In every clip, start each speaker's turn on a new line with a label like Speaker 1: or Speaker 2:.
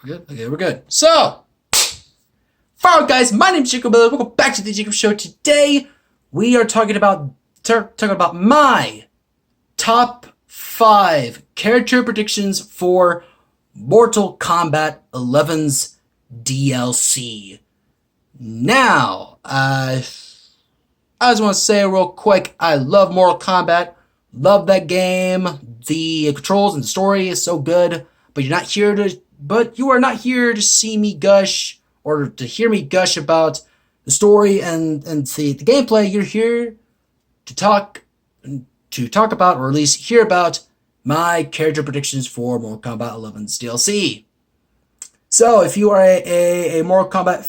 Speaker 1: We're good? Okay, we're good. So, fire guys, my name's Jacob Miller. Welcome back to the Jacob Show. Today, we are talking about my top 5 character predictions for Mortal Kombat 11's DLC. Now, I just want to say real quick, I love Mortal Kombat. Love that game. The controls and the story is so good. But you are not here to see me gush or to hear me gush about the story and the gameplay. You're here to talk about, or at least hear about, my character predictions for Mortal Kombat 11's DLC. So if you are a Mortal Kombat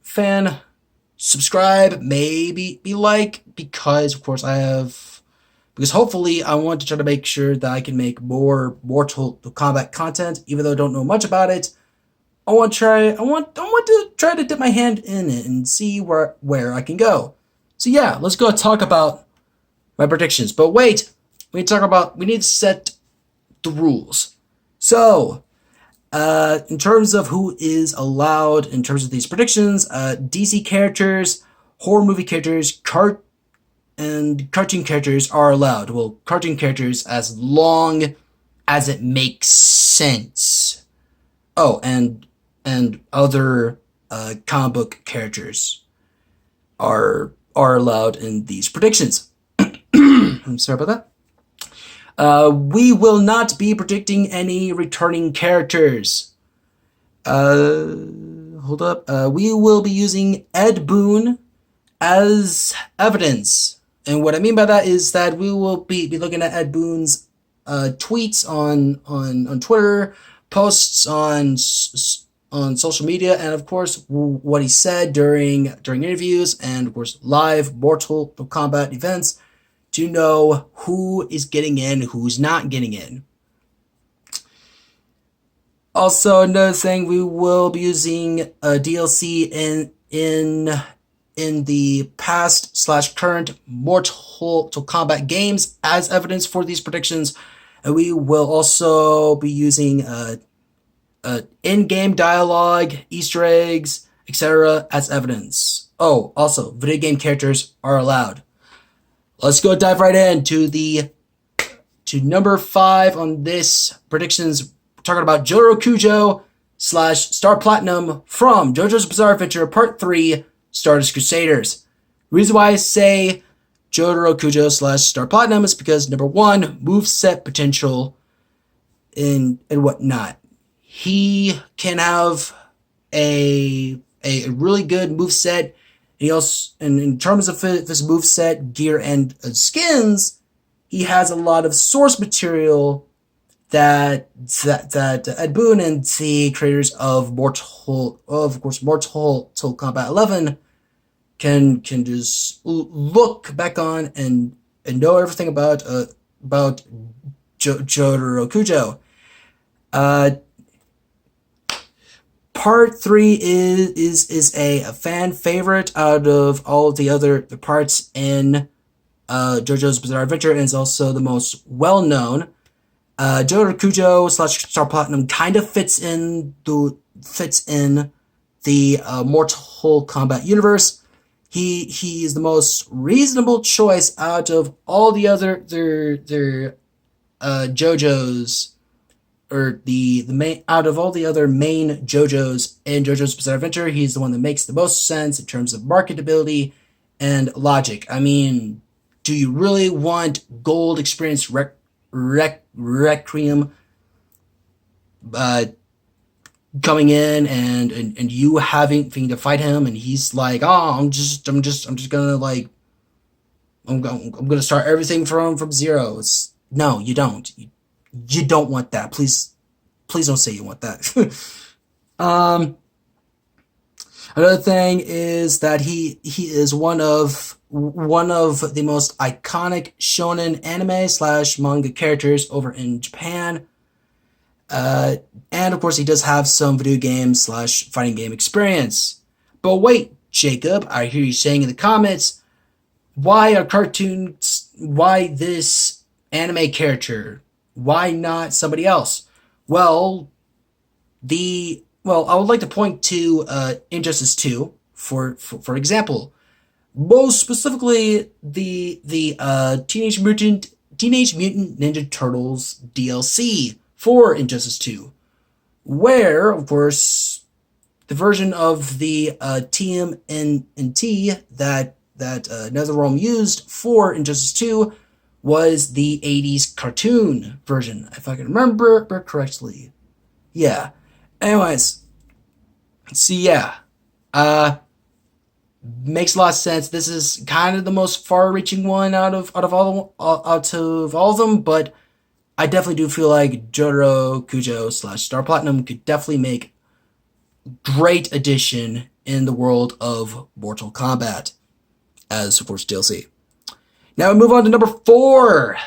Speaker 1: fan, subscribe, maybe be like, because of course because hopefully I want to try to make sure that I can make more Mortal Kombat content, even though I don't know much about it. I want to try to dip my hand in it and see where I can go. So yeah, let's go talk about my predictions. But wait, we need to set the rules. So, in terms of who is allowed in terms of these predictions, DC characters, horror movie characters, and cartoon characters are allowed. Well, cartoon characters as long as it makes sense. Oh, and other comic book characters are allowed in these predictions. I'm sorry about that. We will not be predicting any returning characters. Hold up. We will be using Ed Boon as evidence. And what I mean by that is that we will be looking at Ed Boon's tweets on Twitter, posts on social media, and of course what he said during interviews, and of course live Mortal Kombat events, to know who is getting in, who's not getting in. Also, another thing, we will be using a DLC in the past/current Mortal Kombat games as evidence for these predictions, and we will also be using in-game dialogue, Easter eggs, etc. as evidence. Oh, also, video game characters are allowed. Let's go dive right into to number 5 on this predictions. We're talking about Jotaro Kujo / Star Platinum from JoJo's Bizarre Adventure Part 3 Stardust Crusaders. The reason why I say Jotaro Kujo / Star Platinum is because, number 1, moveset potential and whatnot. He can have a really good moveset. He also, and in terms of his moveset, gear, and skins, he has a lot of source material that Ed Boon and the creators of Mortal Kombat 11 can just look back on and know everything about Jotaro Kujo. Part 3 is a fan favorite out of all of the other parts in JoJo's Bizarre Adventure, and is also the most well known. Jotaro Kujo / Star Platinum kind of fits in the Mortal Kombat universe. He is the most reasonable choice out of all the other JoJo's, or the main, out of all the other main JoJo's in JoJo's Bizarre Adventure. He's the one that makes the most sense in terms of marketability and logic. I mean, do you really want Gold Experience Requiem coming in and you having to fight him, and he's like, oh, I'm just gonna like, I'm gonna start everything from zero. No, you don't. You don't want that. Please don't say you want that. Another thing is that he is one of the most iconic shonen anime / manga characters over in Japan. And of course he does have some video game / fighting game experience. But wait, Jacob, I hear you saying in the comments, why this anime character? Why not somebody else? Well, I would like to point to Injustice 2 for example. Most specifically, the Teenage Mutant Ninja Turtles DLC for Injustice 2, where of course the version of the TMNT that NetherRealm used for Injustice 2 was the 80s cartoon version, if I can remember correctly. Yeah. Anyways, see, yeah. Makes a lot of sense. This is kind of the most far-reaching one out of all of them, but I definitely do feel like Jotaro, Kujo / Star Platinum could definitely make great addition in the world of Mortal Kombat as, of course, DLC. Now we move on to number 4.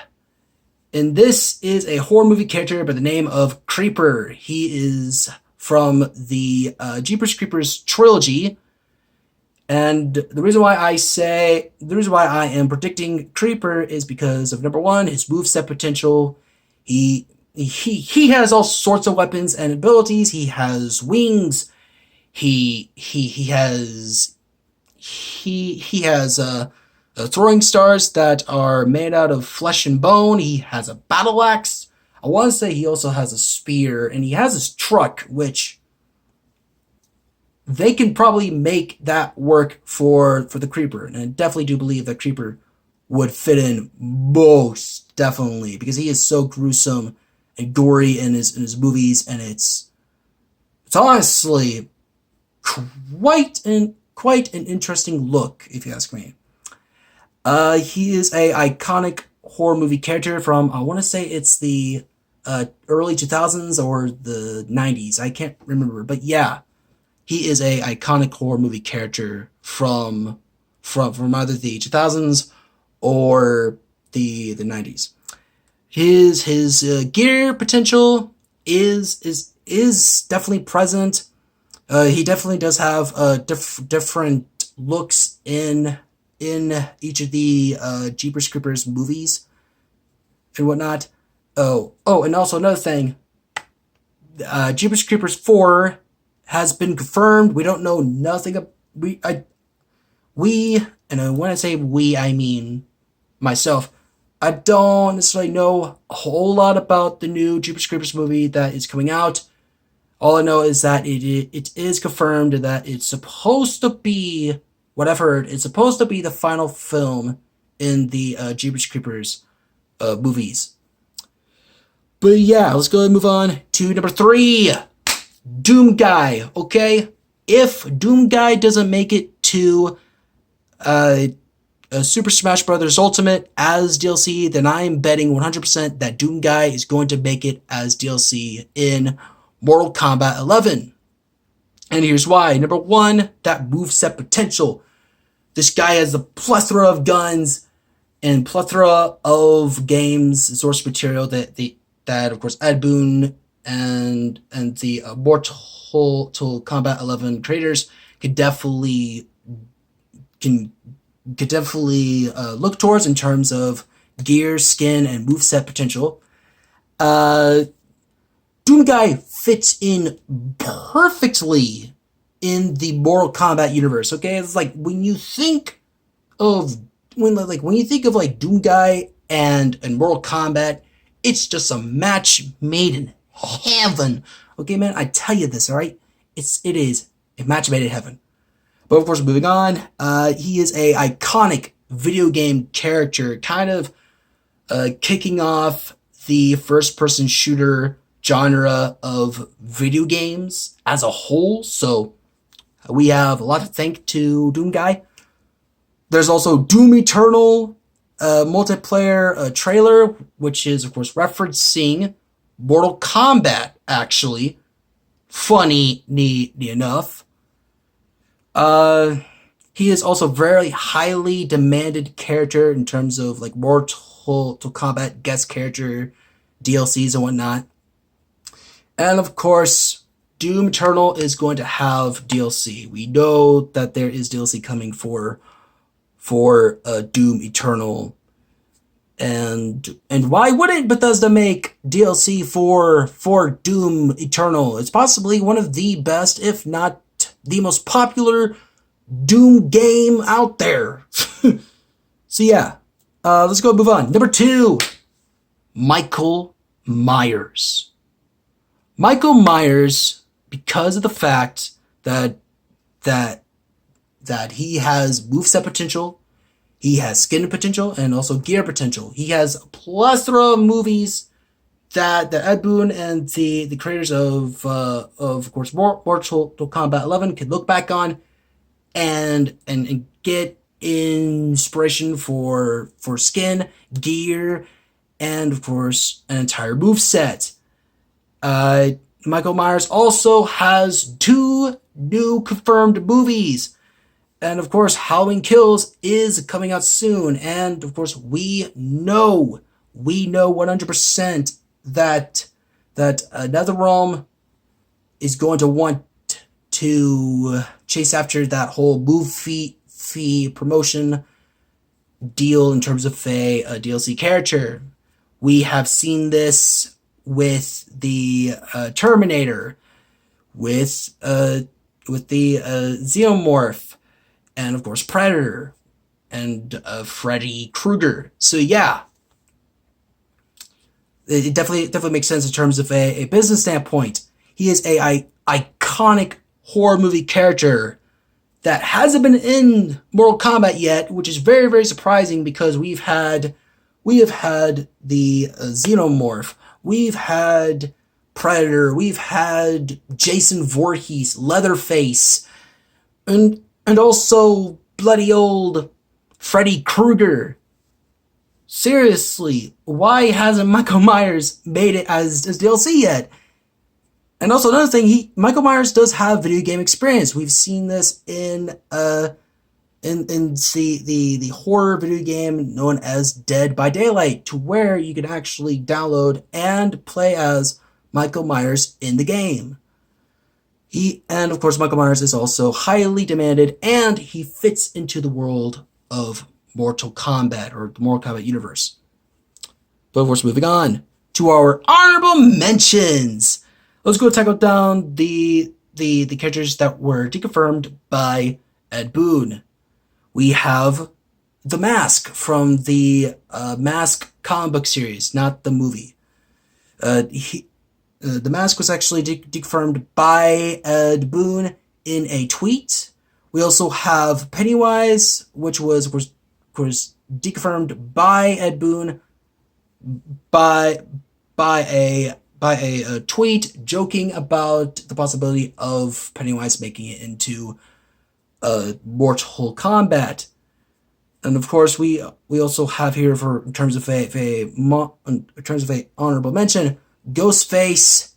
Speaker 1: And this is a horror movie character by the name of Creeper. He is from the Jeepers Creepers trilogy. And the reason why I am predicting Creeper is because of number 1, his moveset potential. He has all sorts of weapons and abilities. He has wings. He has throwing stars that are made out of flesh and bone. He has a battle axe. I want to say he also has a spear, and he has his truck, which they can probably make that work for the Creeper. And I definitely do believe that Creeper would fit in most definitely, because he is so gruesome and gory in his movies, and it's honestly quite an interesting look, if you ask me. He is a iconic horror movie character from, I want to say it's the early 2000s or the 90s. I can't remember, but yeah, he is a iconic horror movie character from either the 2000s or the 90s. His gear potential is definitely present. He definitely does have different looks in each of the Jeepers Creepers movies and whatnot. Oh, and also another thing, Jeepers Creepers 4 has been confirmed. We don't know nothing. And when I say we, I mean myself. I don't necessarily know a whole lot about the new Jeepers Creepers movie that is coming out. All I know is that it is confirmed that it's supposed to be, what I've heard, it's supposed to be the final film in the Jeepers Creepers movies. But yeah, let's go ahead and move on to number 3. DoomGuy, okay? If DoomGuy doesn't make it to Super Smash Bros. Ultimate as DLC, then I am betting 100% that DoomGuy is going to make it as DLC in Mortal Kombat 11. And here's why. Number 1, that moveset potential. This guy has a plethora of guns and plethora of games, source material that of course Ed Boon and the Mortal Kombat 11 creators could definitely look towards in terms of gear, skin, and moveset potential. DoomGuy fits in perfectly in the Mortal Kombat universe. Okay, it's like when you think of DoomGuy and Mortal Kombat, it's just a match made in heaven. Okay, man, I tell you this, all right? It is a match made in heaven. But of course, moving on, he is a iconic video game character, kind of kicking off the first-person shooter genre of video games as a whole. So we have a lot to thank to DoomGuy. There's also Doom Eternal multiplayer trailer, which is of course referencing Mortal Kombat, actually. Funny enough. He is also very highly demanded character in terms of like Mortal Kombat guest character DLCs and whatnot. And of course, Doom Eternal is going to have DLC. We know that there is DLC coming for Doom Eternal. And why wouldn't Bethesda make DLC for Doom Eternal? It's possibly one of the best, if not the most popular Doom game out there. So yeah, let's go move on. Number 2, Michael Myers. Michael Myers, because of the fact that he has moveset potential, he has skin potential, and also gear potential. He has a plethora of movies that Ed Boon and the creators of course Mortal Kombat 11 can look back on and get inspiration for skin, gear, and of course an entire move set. Michael Myers also has 2 new confirmed movies. And of course, Halloween Kills is coming out soon. And of course, we know 100% that NetherRealm is going to want to chase after that whole movie fee promotion deal in terms of a DLC character. We have seen this with the Terminator, with the Xenomorph, and of course Predator, and Freddy Krueger. So yeah, it definitely makes sense in terms of a business standpoint. He is a iconic horror movie character that hasn't been in Mortal Kombat yet, which is very, very surprising because we have had the Xenomorph, we've had Predator, we've had Jason Voorhees, Leatherface, and also bloody old Freddy Krueger. Seriously, why hasn't Michael Myers made it as DLC yet? And also another thing, Michael Myers does have video game experience. We've seen this in the horror video game known as Dead by Daylight, to where you can actually download and play as Michael Myers in the game. And of course, Michael Myers is also highly demanded, and he fits into the world of Mortal Kombat, or the Mortal Kombat universe. But of course, moving on to our honorable mentions. Let's go tackle down the characters that were deconfirmed by Ed Boon. We have The Mask from the Mask comic book series, not the movie. The Mask was actually deconfirmed by Ed Boon in a tweet. We also have Pennywise, which was deconfirmed by Ed Boon by a tweet joking about the possibility of Pennywise making it into Mortal Kombat. And of course, we also have here, in terms of a honorable mention, Ghostface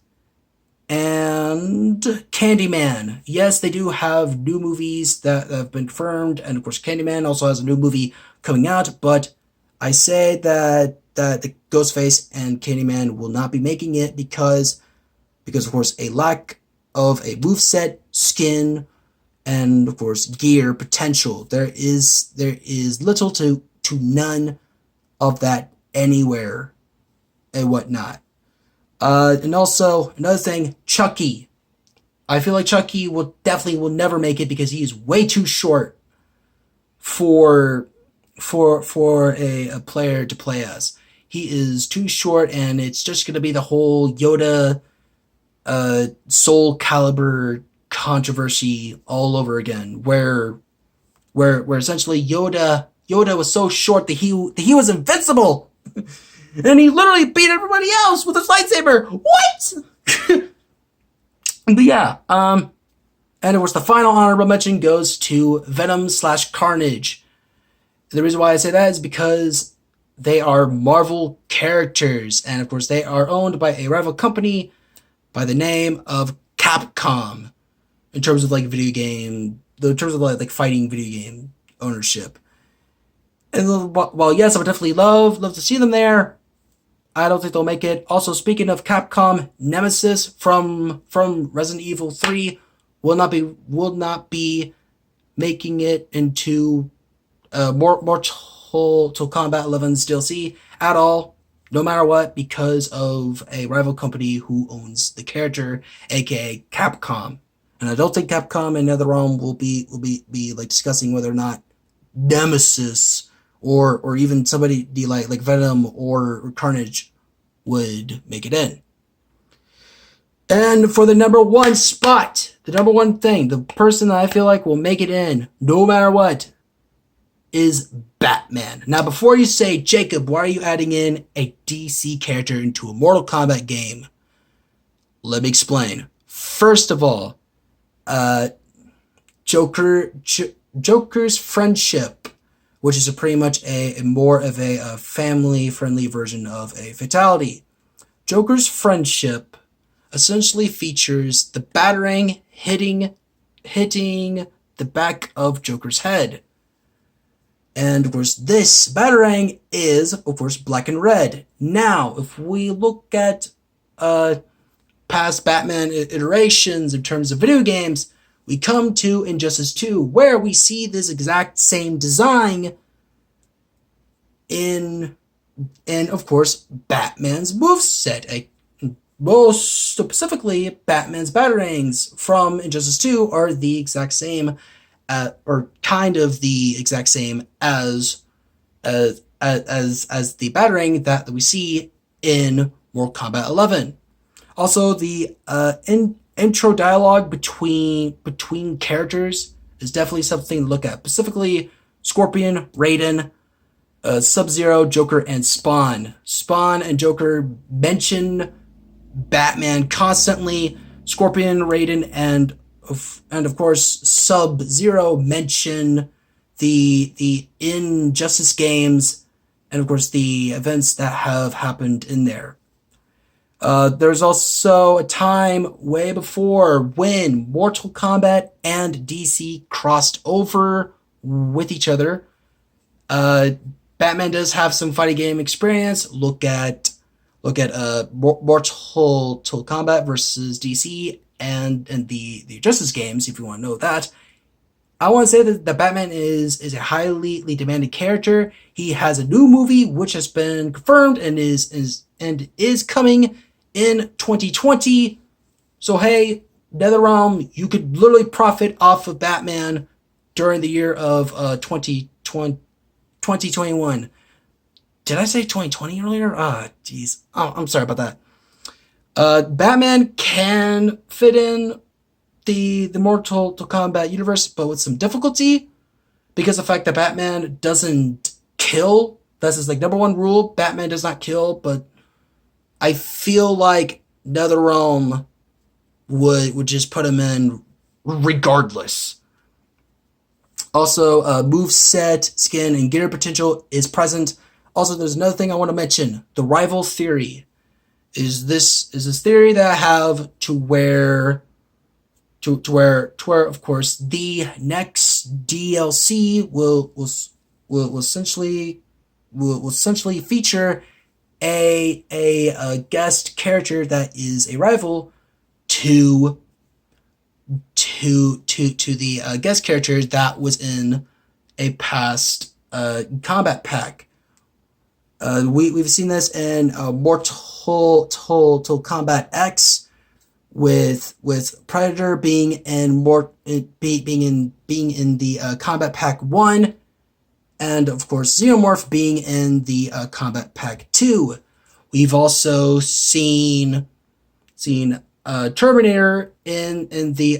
Speaker 1: and Candyman. Yes, they do have new movies that have been confirmed, and of course, Candyman also has a new movie coming out. But I say that the Ghostface and Candyman will not be making it because of course a lack of a moveset, skin, and of course gear potential. There is little to none of that anywhere and whatnot. And also another thing, Chucky. I feel like Chucky will never make it because he is way too short for a player to play as. He is too short, and it's just going to be the whole Yoda Soul Calibur controversy all over again, where essentially Yoda was so short that he was invincible, and he literally beat everybody else with his lightsaber. What? But yeah, and of course the final honorable mention goes to Venom/Carnage. The reason why I say that is because they are Marvel characters, and of course they are owned by a rival company by the name of Capcom. In terms of like fighting video game ownership. And while yes, I would definitely love to see them there, I don't think they'll make it. Also, speaking of Capcom, Nemesis from Resident Evil 3 will not be making it into Mortal Kombat 11's DLC, at all, no matter what, because of a rival company who owns the character, aka Capcom. And I don't think Capcom and NetherRealm will be like discussing whether or not Nemesis or even somebody like Venom or Carnage would make it in. And for the number one spot, the number one thing, the person that I feel like will make it in no matter what is Batman. Now, before you say, Jacob, why are you adding in a DC character into a Mortal Kombat game? Let me explain. First of all, Joker's friendship, which is pretty much a more of a family-friendly version of a fatality. Joker's friendship essentially features the batarang hitting the back of Joker's head. And of course, this batarang is, of course, black and red. Now, if we look at past Batman iterations in terms of video games, we come to Injustice 2, where we see this exact same design in of course, Batman's moveset. Most specifically, Batman's batarangs from Injustice 2 are the exact same, or kind of the exact same as the batarang that we see in Mortal Kombat 11. Also, the intro dialogue between characters is definitely something to look at. Specifically, Scorpion, Raiden, Sub-Zero, Joker, and Spawn. Spawn and Joker mention Batman constantly. Scorpion, Raiden, and of course Sub-Zero mention the Injustice games and of course the events that have happened in there. There's also a time way before when Mortal Kombat and DC crossed over with each other. Batman does have some fighting game experience. Look at Mortal Kombat versus DC and the Justice games, if you want to know that. I want to say that Batman is a highly demanded character. He has a new movie which has been confirmed and is coming in 2020. So hey, NetherRealm, you could literally profit off of Batman during the year of 2021. Did I say 2020 earlier? Jeez. Oh, I'm sorry about that. Batman can fit in the Mortal Kombat universe, but with some difficulty, because of the fact that Batman doesn't kill. That's his number one rule. Batman does not kill, but I feel like NetherRealm would just put him in regardless. Also, moveset, skin, and gear potential is present. Also, there's another thing I want to mention. The rival theory is this theory that I have to where of course the next DLC will essentially feature a guest character that is a rival to the guest character that was in a past combat pack. We've seen this in Mortal Kombat X with Predator being in the Combat Pack 1, and of course Xenomorph being in the Combat Pack 2. We've also seen Terminator in the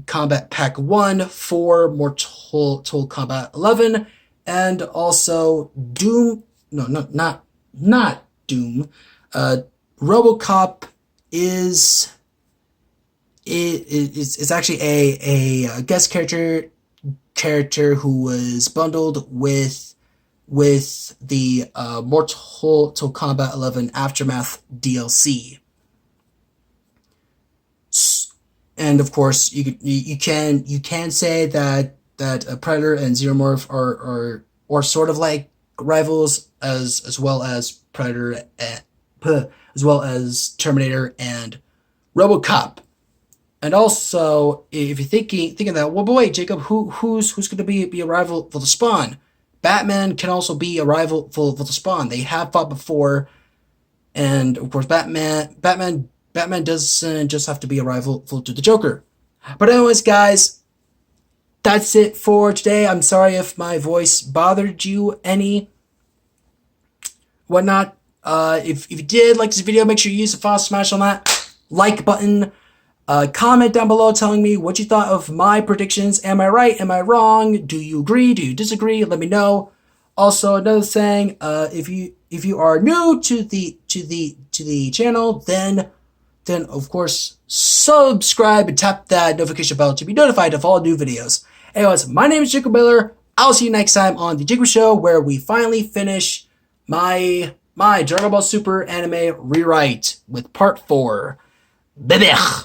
Speaker 1: Combat Pack 1 for Mortal Kombat 11, and also Doom. No, not Doom. RoboCop is actually a guest character who was bundled with the Mortal Kombat 11 Aftermath DLC. And of course, you can say that Predator and Xenomorph are sort of like rivals, as well as Predator, as well as Terminator and RoboCop. And also, if you're thinking that, well, but wait, Jacob, who's going to be a rival for the Spawn? Batman can also be a rival for the Spawn. They have fought before, and of course, Batman doesn't just have to be a rival to the Joker. But anyways, guys, that's it for today. I'm sorry if my voice bothered you any whatnot. If you did like this video, make sure you use the file smash on that like button. Comment down below telling me what you thought of my predictions. Am I right? Am I wrong? Do you agree? Do you disagree? Let me know. Also, another thing, if you are new to the channel, then of course subscribe and tap that notification bell to be notified of all new videos. Anyways, my name is Jacob Miller. I'll see you next time on the Jacob Show, where we finally finish my Dragon Ball Super anime rewrite with part 4. Bye-bye.